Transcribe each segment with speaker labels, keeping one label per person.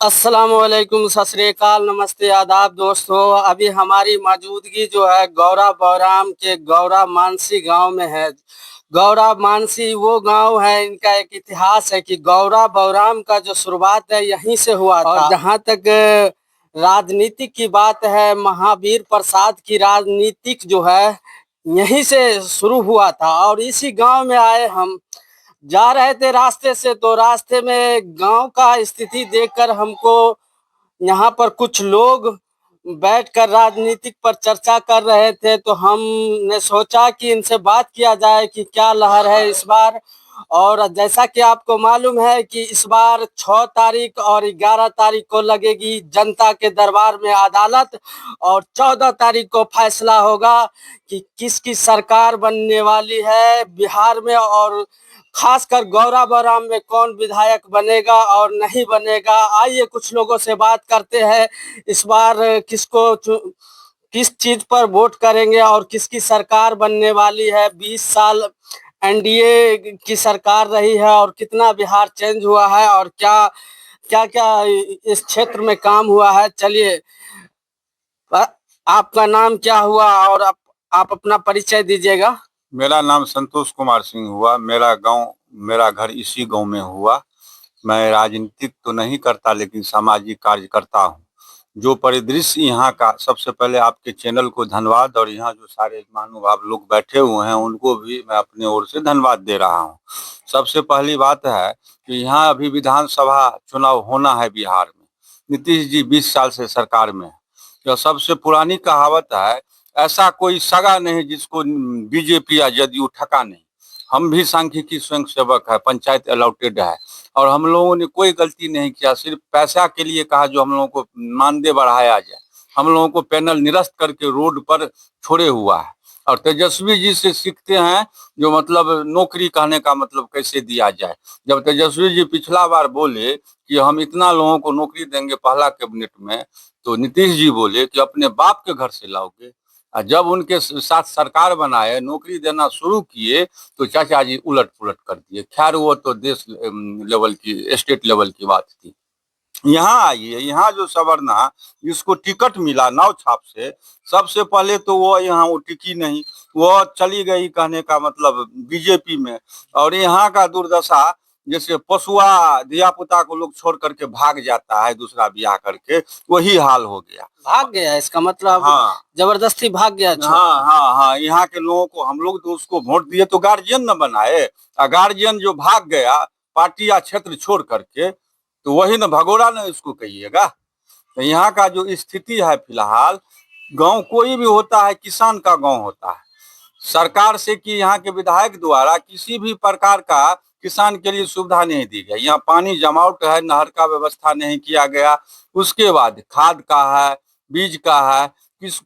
Speaker 1: अस्सलामुअलैकुम, सत श्री अकाल, नमस्ते, आदाब दोस्तों। अभी हमारी मौजूदगी जो है गौरा बौराम के गौरा मानसी गांव में है। गौरा मानसी वो गांव है, इनका एक इतिहास है कि गौरा बौराम का जो शुरुआत है यहीं से हुआ था। और जहां तक राजनीतिक की बात है, महावीर प्रसाद की राजनीतिक जो है यहीं से शुरू हुआ था। और इसी गांव में आए हम, जा रहे थे रास्ते से, तो रास्ते में गांव का स्थिति देखकर हमको यहाँ पर कुछ लोग बैठकर राजनीतिक पर चर्चा कर रहे थे, तो हमने सोचा कि इनसे बात किया जाए कि क्या लहर है इस बार। और जैसा कि आपको मालूम है कि इस बार 6 तारीख और 11 तारीख को लगेगी जनता के दरबार में अदालत, और 14 तारीख को फैसला होगा कि किसकी सरकार बनने वाली है बिहार में, और खासकर गौरा बौराम में कौन विधायक बनेगा और नहीं बनेगा। आइए कुछ लोगों से बात करते हैं, इस बार किस चीज पर वोट करेंगे और किसकी सरकार बनने वाली है। 20 साल एनडीए की सरकार रही है और कितना बिहार चेंज हुआ है और क्या क्या क्या इस क्षेत्र में काम हुआ है। चलिए, आपका नाम क्या हुआ और आप अपना परिचय दीजिएगा।
Speaker 2: मेरा नाम संतोष कुमार सिंह हुआ। मेरा घर इसी गांव में हुआ। मैं राजनीतिक तो नहीं करता, लेकिन सामाजिक कार्य करता हूं। जो परिदृश्य यहाँ का, सबसे पहले आपके चैनल को धन्यवाद, और यहाँ जो सारे महानुभाव लोग बैठे हुए हैं उनको भी मैं अपने ओर से धन्यवाद दे रहा हूँ। सबसे पहली बात है कि यहाँ अभी विधानसभा चुनाव होना है बिहार में। नीतीश जी 20 साल से सरकार में है। तो सबसे पुरानी कहावत है, ऐसा कोई सगा नहीं जिसको बीजेपी या जदयू ठका नहीं। हम भी सांख्यिकी स्वयं सेवक है, पंचायत अलॉटेड है, और हम लोगों ने कोई गलती नहीं किया। सिर्फ पैसा के लिए कहा जो हम लोगों को मानदेय बढ़ाया जाए। हम लोगों को पैनल निरस्त करके रोड पर छोड़े हुआ है। और तेजस्वी जी से सीखते हैं, जो मतलब नौकरी कहने का मतलब कैसे दिया जाए। जब तेजस्वी जी पिछला बार बोले कि हम इतना लोगों को नौकरी देंगे पहला कैबिनेट में, तो नीतीश जी बोले कि अपने बाप के घर से लाओगे। जब उनके साथ सरकार बनाए, नौकरी देना शुरू किए, तो चाचा जी उलट पुलट कर दिए। खैर वो तो देश लेवल की, स्टेट लेवल की बात थी। यहाँ आइए, यहाँ जो सवर्णा जिसको टिकट मिला नाव छाप से, सबसे पहले तो वो यहाँ वो टिकी नहीं, वो चली गई कहने का मतलब बीजेपी में। और यहाँ का दुर्दशा, जैसे पशुआ धिया पुता को लोग छोड़ करके भाग जाता है दूसरा ब्याह करके, वही हाल हो गया।
Speaker 1: भाग गया इसका मतलब?
Speaker 2: हाँ,
Speaker 1: जबरदस्ती भाग गया।
Speaker 2: हाँ हाँ हाँ, यहाँ के लोगों को, हम लोग तो उसको वोट दिए तो गार्जियन न बनाए। गार्जियन जो भाग गया पार्टी या क्षेत्र छोड़ करके, तो वही न भगोड़ा न इसको कहिएगा। तो यहाँ का जो स्थिति है फिलहाल, गांव कोई भी होता है किसान का गांव होता है। सरकार से कि यहाँ के विधायक द्वारा किसी भी प्रकार का किसान के लिए सुविधा नहीं दी गई। यहाँ पानी जमावट है, नहर का व्यवस्था नहीं किया गया। उसके बाद खाद का है, बीज का है,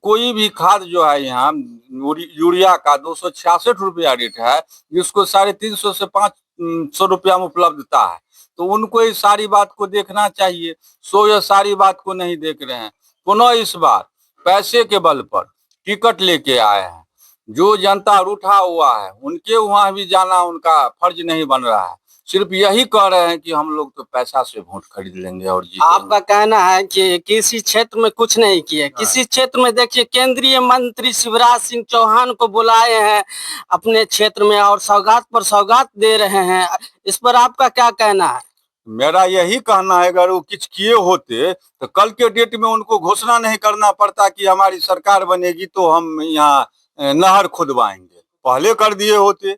Speaker 2: कोई भी खाद जो है यहाँ यूरिया का 266 रुपया रेट है, जिसको 350 से 500 रुपया में उपलब्धता है। तो उनको इस सारी बात को देखना चाहिए, सो ये सारी बात को नहीं देख रहे हैं। पुनः इस बार पैसे के बल पर टिकट लेके आए हैं। जो जनता रूठा हुआ है उनके वहां भी जाना उनका फर्ज नहीं बन रहा है। सिर्फ यही कह रहे हैं कि हम लोग तो पैसा से वोट खरीद लेंगे और जीतेंगे।
Speaker 1: आपका कहना है कि किसी क्षेत्र में कुछ नहीं किए। किसी क्षेत्र में देखिए, केंद्रीय मंत्री शिवराज सिंह चौहान को बुलाए हैं अपने क्षेत्र में और सौगात पर सौगात दे रहे हैं। इस पर आपका क्या कहना है?
Speaker 2: मेरा यही कहना है, अगर वो कुछ किए होते तो कल के डेट में उनको घोषणा नहीं करना पड़ता कि हमारी सरकार बनेगी तो हम यहाँ नहर खुदवाएंगे। पहले कर दिए होते।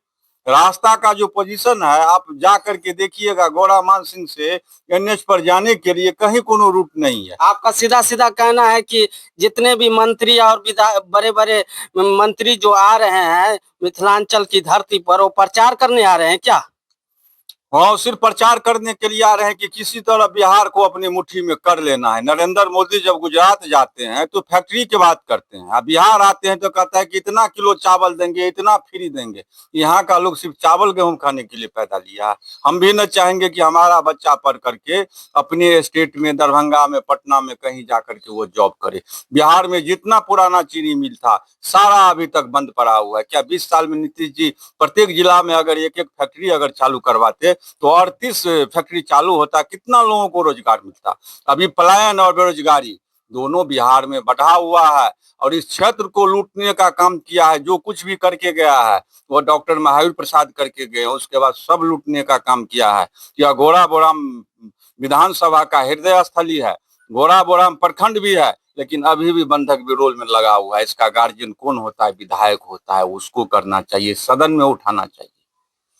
Speaker 2: रास्ता का जो पोजीशन है, आप जा करके देखिएगा, गौरा मान सिंह से एनएच पर जाने के लिए कहीं कोनो रूट नहीं है।
Speaker 1: आपका सीधा सीधा कहना है कि जितने भी मंत्री और बड़े बड़े मंत्री जो आ रहे हैं मिथिलांचल की धरती पर, वो प्रचार करने आ रहे हैं क्या?
Speaker 2: हाँ, सिर्फ प्रचार करने के लिए आ रहे हैं कि किसी तरह बिहार को अपनी मुट्ठी में कर लेना है। नरेंद्र मोदी जब गुजरात जाते हैं तो फैक्ट्री की बात करते हैं, अब बिहार आते हैं तो कहता है कि इतना किलो चावल देंगे, इतना फ्री देंगे। यहाँ का लोग सिर्फ चावल गेहूं खाने के लिए पैदा लिया है। हम भी न चाहेंगे कि हमारा बच्चा पढ़ करके अपने स्टेट में, दरभंगा में, पटना में कहीं जा करके वो जॉब करे। बिहार में जितना पुराना चीनी मिल था सारा अभी तक बंद पड़ा हुआ है। क्या 20 साल में नीतीश जी प्रत्येक जिला में अगर एक एक फैक्ट्री अगर चालू करवाते तो 38 फैक्ट्री चालू होता, कितना लोगों को रोजगार मिलता। अभी पलायन और बेरोजगारी दोनों बिहार में बढ़ा हुआ है और इस क्षेत्र को लूटने का काम किया है। जो कुछ भी करके गया है वो डॉक्टर महावीर प्रसाद करके गए, उसके बाद सब लूटने का काम किया है। यह घोड़ा बोराम विधानसभा का हृदय स्थली है, घोड़ा बोराम प्रखंड भी है, लेकिन अभी भी बंधक विरोध में लगा हुआ है। इसका गार्जियन कौन होता है? विधायक होता है, उसको करना चाहिए, सदन में उठाना चाहिए।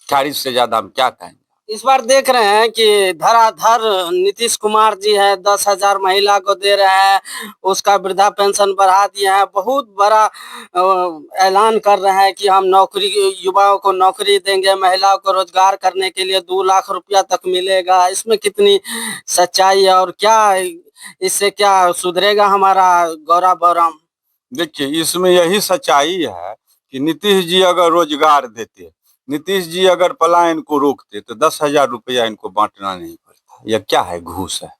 Speaker 2: 40 से ज्यादा हम क्या कहेंगे।
Speaker 1: इस बार देख रहे हैं कि धराधर नीतीश कुमार जी है, 10,000 महिला को दे रहे हैं, उसका वृद्धा पेंशन बढ़ा दिए हैं, बहुत बड़ा ऐलान कर रहे हैं कि हम नौकरी, युवाओं को नौकरी देंगे, महिलाओं को रोजगार करने के लिए 2 लाख रुपया तक मिलेगा। इसमें कितनी सच्चाई है और क्या इससे क्या सुधरेगा हमारा गौरा बौराम?
Speaker 2: देखिए, इसमें यही सच्चाई है कि नीतीश जी अगर रोजगार देते, नीतीश जी अगर पलायन को रोकते तो 10,000 रुपया इनको बांटना नहीं पड़ता। यह क्या है? घूस है।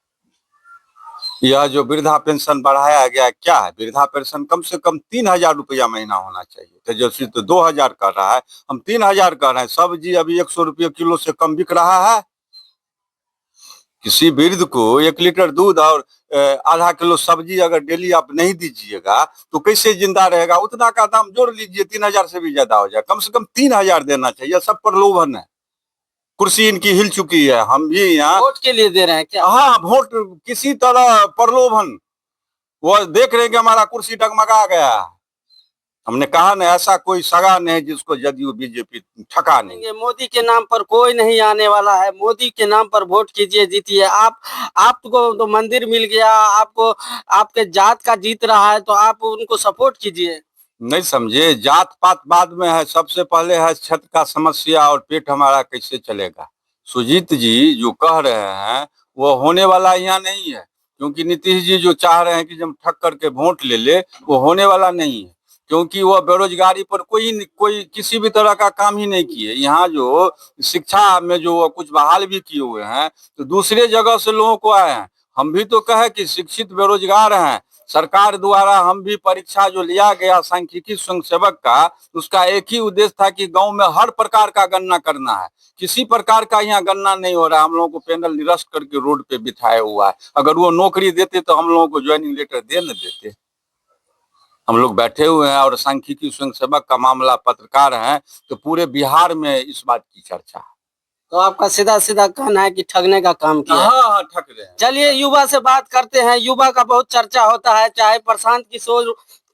Speaker 2: यह जो वृद्धा पेंशन बढ़ाया गया, क्या है? वृद्धा पेंशन कम से कम 3,000 रुपया महीना होना चाहिए। तेजस्वी तो 2,000 कर रहा है, हम 3,000 कर रहे हैं। सब्जी अभी 100 रुपये किलो से कम बिक रहा है। किसी वृद्ध को 1 लीटर दूध और आधा किलो सब्जी अगर डेली आप नहीं दीजिएगा तो कैसे जिंदा रहेगा? उतना का दाम जोड़ लीजिए, 3,000 से भी ज्यादा हो जाए। कम से कम 3,000 देना चाहिए। सब प्रलोभन है। कुर्सी इनकी हिल चुकी है। हम भी यहाँ
Speaker 1: वोट के लिए दे रहे हैं क्या?
Speaker 2: हाँ, वोट किसी तरह प्रलोभन। वो देख रहे हैं कि हमारा कुर्सी डगमगा गया है। हमने कहा ना, ऐसा कोई सगा नहीं जिसको जदयू बीजेपी ठका नहीं।
Speaker 1: मोदी के नाम पर कोई नहीं आने वाला है। मोदी के नाम पर वोट कीजिए, जीतिए। आपको तो मंदिर मिल गया, आपको आपके जात का जीत रहा है तो आप उनको सपोर्ट कीजिए।
Speaker 2: नहीं समझे, जात पात बाद में है, सबसे पहले है क्षेत्र का समस्या और पेट हमारा कैसे चलेगा। सुजीत जी जो कह रहे हैं वो होने वाला यहाँ नहीं है, क्योंकि नीतीश जी जो चाह रहे हैं कि जब ठग करके वोट ले ले, वो होने वाला नहीं है। क्योंकि वो बेरोजगारी पर कोई किसी भी तरह का काम ही नहीं किए। यहाँ जो शिक्षा में जो कुछ बहाल भी किए हुए हैं तो दूसरे जगह से लोगों को आए हैं। हम भी तो कहे कि शिक्षित बेरोजगार हैं। सरकार द्वारा हम भी परीक्षा जो लिया गया सांख्यिकी स्वयं सेवक का, उसका एक ही उद्देश्य था कि गांव में हर प्रकार का गणना करना है। किसी प्रकार का यहाँ गणना नहीं हो रहा। हम लोगों को पैनल निरस्त करके रोड पे बिठाया हुआ है। अगर वो नौकरी देते तो हम लोगों को ज्वाइनिंग लेटर दे न देते। हम लोग बैठे हुए हैं और सांख्यिकी स्वयं सेवक का मामला पत्रकार हैं, तो पूरे बिहार में इस बात की चर्चा है।
Speaker 1: तो आपका सीधा सीधा कहना है कि ठगने का काम किया?
Speaker 2: हाँ, ठग रहे हैं।
Speaker 1: चलिए युवा से बात करते हैं। युवा का बहुत चर्चा होता है, चाहे प्रशांत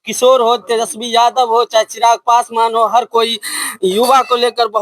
Speaker 1: किशोर हो, तेजस्वी यादव हो, चाहे चिराग पासवान हो, हर कोई युवा को लेकर बहुत